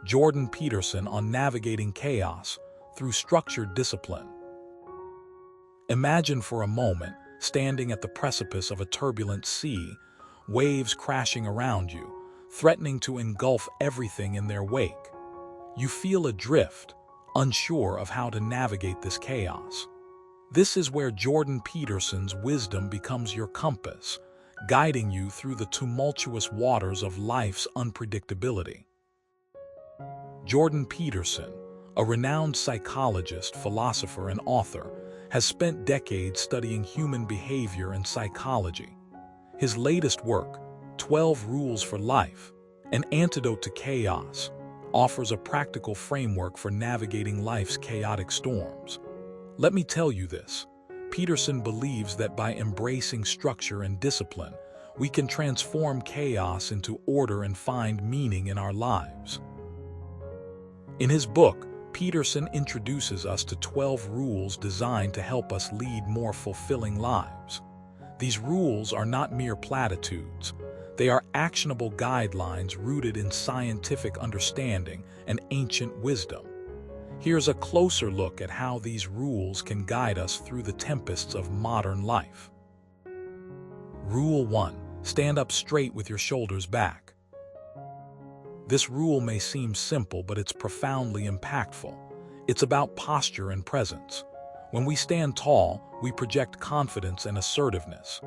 Jordan Peterson on navigating chaos through structured discipline. Imagine for a moment standing at the precipice of a turbulent sea, waves crashing around you, threatening to engulf everything in their wake. You feel adrift, unsure of how to navigate this chaos. This is where Jordan Peterson's wisdom becomes your compass, guiding you through the tumultuous waters of life's unpredictability. Jordan Peterson, a renowned psychologist, philosopher, and author, has spent decades studying human behavior and psychology. His latest work, 12 Rules for Life, An Antidote to Chaos, offers a practical framework for navigating life's chaotic storms. Let me tell you this, Peterson believes that by embracing structure and discipline, we can transform chaos into order and find meaning in our lives. In his book, Peterson introduces us to 12 rules designed to help us lead more fulfilling lives. These rules are not mere platitudes. They are actionable guidelines rooted in scientific understanding and ancient wisdom. Here's a closer look at how these rules can guide us through the tempests of modern life. Rule 1. Stand up straight with your shoulders back. This rule may seem simple, but it's profoundly impactful. It's about posture and presence. When we stand tall, we project confidence and assertiveness.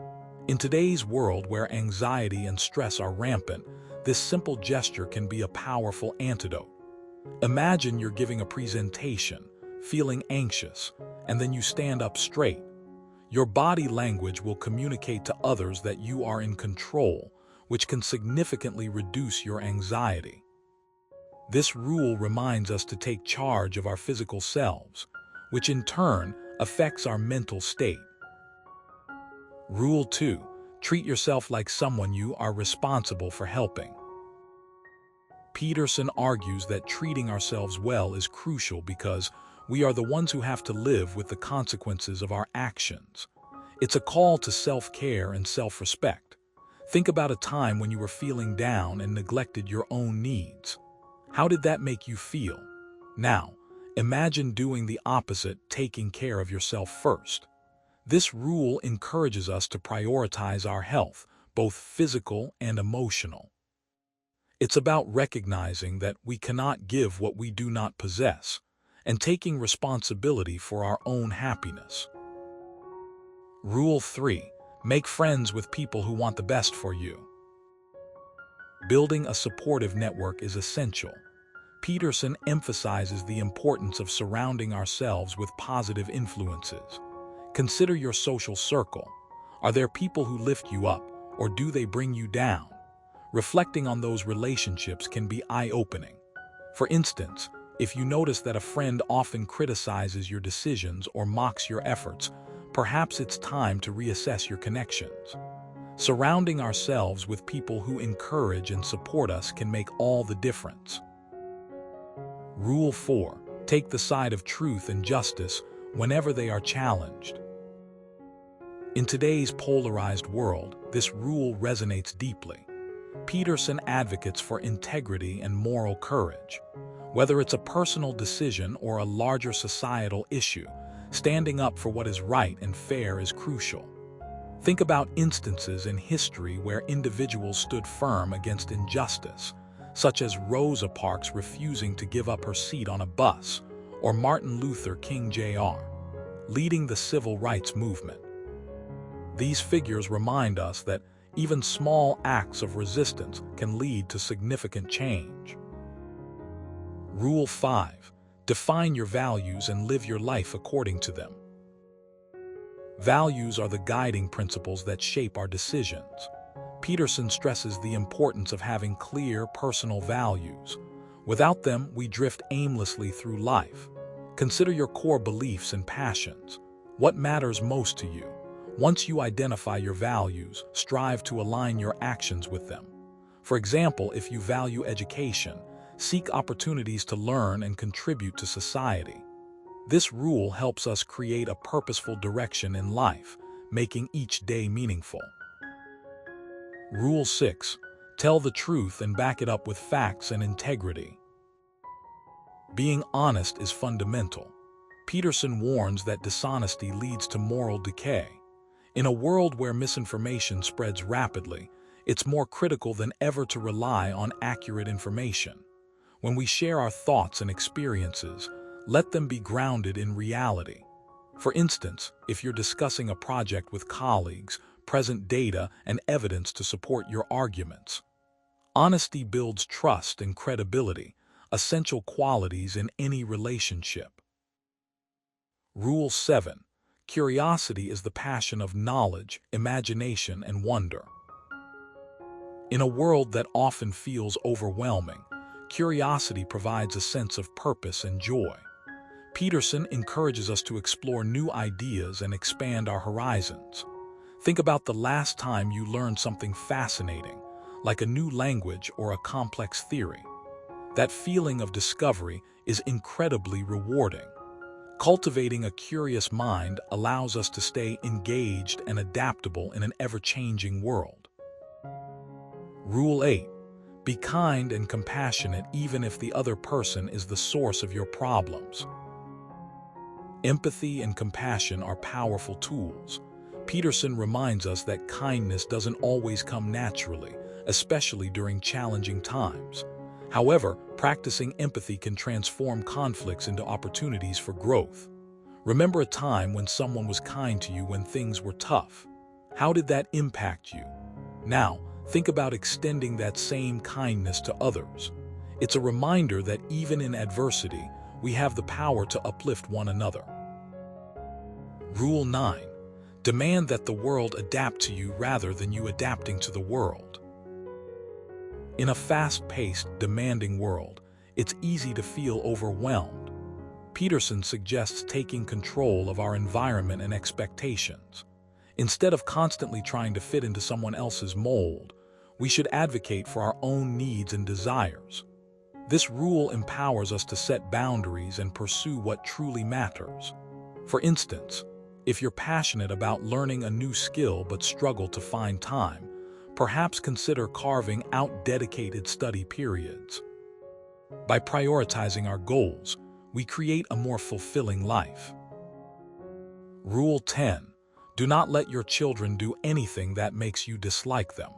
In today's world where anxiety and stress are rampant, this simple gesture can be a powerful antidote. Imagine you're giving a presentation, feeling anxious, and then you stand up straight. Your body language will communicate to others that you are in control, which can significantly reduce your anxiety. This rule reminds us to take charge of our physical selves, which in turn affects our mental state. Rule 2. Treat yourself like someone you are responsible for helping. Peterson argues that treating ourselves well is crucial because we are the ones who have to live with the consequences of our actions. It's a call to self-care and self-respect. Think about a time when you were feeling down and neglected your own needs. How did that make you feel? Now, imagine doing the opposite, taking care of yourself first. This rule encourages us to prioritize our health, both physical and emotional. It's about recognizing that we cannot give what we do not possess, and taking responsibility for our own happiness. Rule 3. Make friends with people who want the best for you. Building a supportive network is essential. Peterson emphasizes the importance of surrounding ourselves with positive influences. Consider your social circle. Are there people who lift you up, or do they bring you down? Reflecting on those relationships can be eye-opening. For instance, if you notice that a friend often criticizes your decisions or mocks your efforts, perhaps it's time to reassess your connections. Surrounding ourselves with people who encourage and support us can make all the difference. Rule 4. Take the side of truth and justice whenever they are challenged. In today's polarized world, this rule resonates deeply. Peterson advocates for integrity and moral courage. Whether it's a personal decision or a larger societal issue, standing up for what is right and fair is crucial. Think about instances in history where individuals stood firm against injustice, such as Rosa Parks refusing to give up her seat on a bus, or Martin Luther King Jr. leading the civil rights movement. These figures remind us that even small acts of resistance can lead to significant change. Rule 5. Define your values and live your life according to them. Values are the guiding principles that shape our decisions. Peterson stresses the importance of having clear personal values. Without them, we drift aimlessly through life. Consider your core beliefs and passions. What matters most to you? Once you identify your values, strive to align your actions with them. For example, if you value education, seek opportunities to learn and contribute to society. This rule helps us create a purposeful direction in life, making each day meaningful. Rule 6. Tell the truth and back it up with facts and integrity. Being honest is fundamental. Peterson warns that dishonesty leads to moral decay. In a world where misinformation spreads rapidly, it's more critical than ever to rely on accurate information. When we share our thoughts and experiences, let them be grounded in reality. For instance, if you're discussing a project with colleagues, present data and evidence to support your arguments. Honesty builds trust and credibility, essential qualities in any relationship. Rule 7. Curiosity is the passion of knowledge, imagination, and wonder. In a world that often feels overwhelming, curiosity provides a sense of purpose and joy. Peterson encourages us to explore new ideas and expand our horizons. Think about the last time you learned something fascinating, like a new language or a complex theory. That feeling of discovery is incredibly rewarding. Cultivating a curious mind allows us to stay engaged and adaptable in an ever-changing world. Rule 8. Be kind and compassionate even if the other person is the source of your problems. Empathy and compassion are powerful tools. Peterson reminds us that kindness doesn't always come naturally, especially during challenging times. However, practicing empathy can transform conflicts into opportunities for growth. Remember a time when someone was kind to you when things were tough. How did that impact you? Now, think about extending that same kindness to others. It's a reminder that even in adversity, we have the power to uplift one another. Rule 9. Demand that the world adapt to you rather than you adapting to the world. In a fast-paced, demanding world, it's easy to feel overwhelmed. Peterson suggests taking control of our environment and expectations. Instead of constantly trying to fit into someone else's mold, we should advocate for our own needs and desires. This rule empowers us to set boundaries and pursue what truly matters. For instance, if you're passionate about learning a new skill but struggle to find time, perhaps consider carving out dedicated study periods. By prioritizing our goals, we create a more fulfilling life. Rule 10. Do not let your children do anything that makes you dislike them.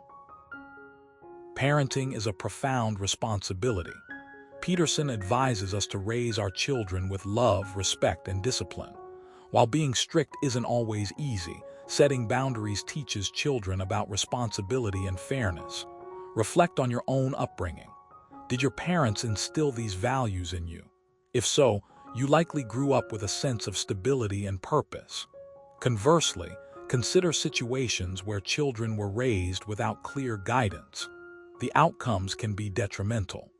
Parenting is a profound responsibility. Peterson advises us to raise our children with love, respect, and discipline. While being strict isn't always easy, setting boundaries teaches children about responsibility and fairness. Reflect on your own upbringing. Did your parents instill these values in you? If so, you likely grew up with a sense of stability and purpose. Conversely, consider situations where children were raised without clear guidance. The outcomes can be detrimental.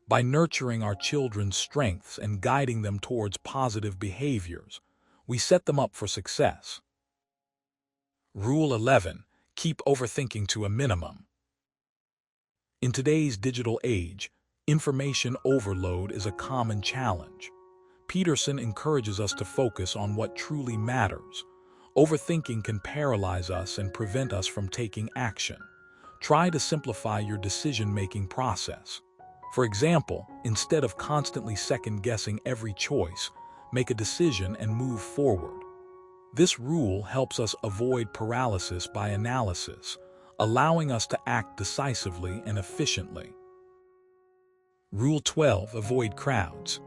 By nurturing our children's strengths and guiding them towards positive behaviors, we set them up for success. Rule 11. Keep overthinking to a minimum. In today's digital age, information overload is a common challenge. Peterson encourages us to focus on what truly matters. Overthinking can paralyze us and prevent us from taking action. Try to simplify your decision-making process. For example, instead of constantly second-guessing every choice, make a decision and move forward. This rule helps us avoid paralysis by analysis, allowing us to act decisively and efficiently. Rule 12. Avoid crowds.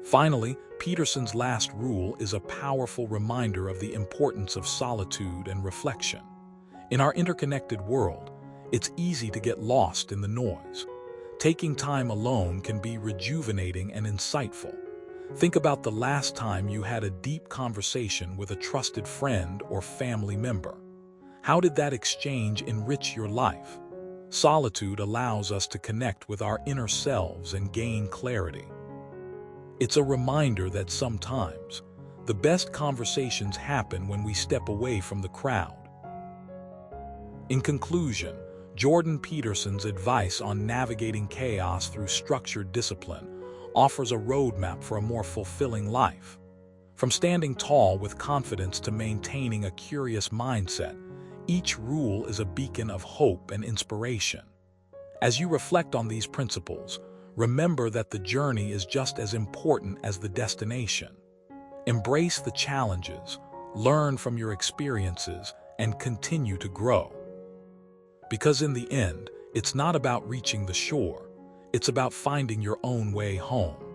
Finally, Peterson's last rule is a powerful reminder of the importance of solitude and reflection. In our interconnected world, it's easy to get lost in the noise. Taking time alone can be rejuvenating and insightful. Think about the last time you had a deep conversation with a trusted friend or family member. How did that exchange enrich your life? Solitude allows us to connect with our inner selves and gain clarity. It's a reminder that sometimes the best conversations happen when we step away from the crowd. In conclusion, Jordan Peterson's advice on navigating chaos through structured discipline offers a roadmap for a more fulfilling life. From standing tall with confidence to maintaining a curious mindset, each rule is a beacon of hope and inspiration. As you reflect on these principles, Remember that the journey is just as important as the destination. Embrace the challenges, learn from your experiences, and continue to grow. Because in the end, it's not about reaching the shore, it's about finding your own way home.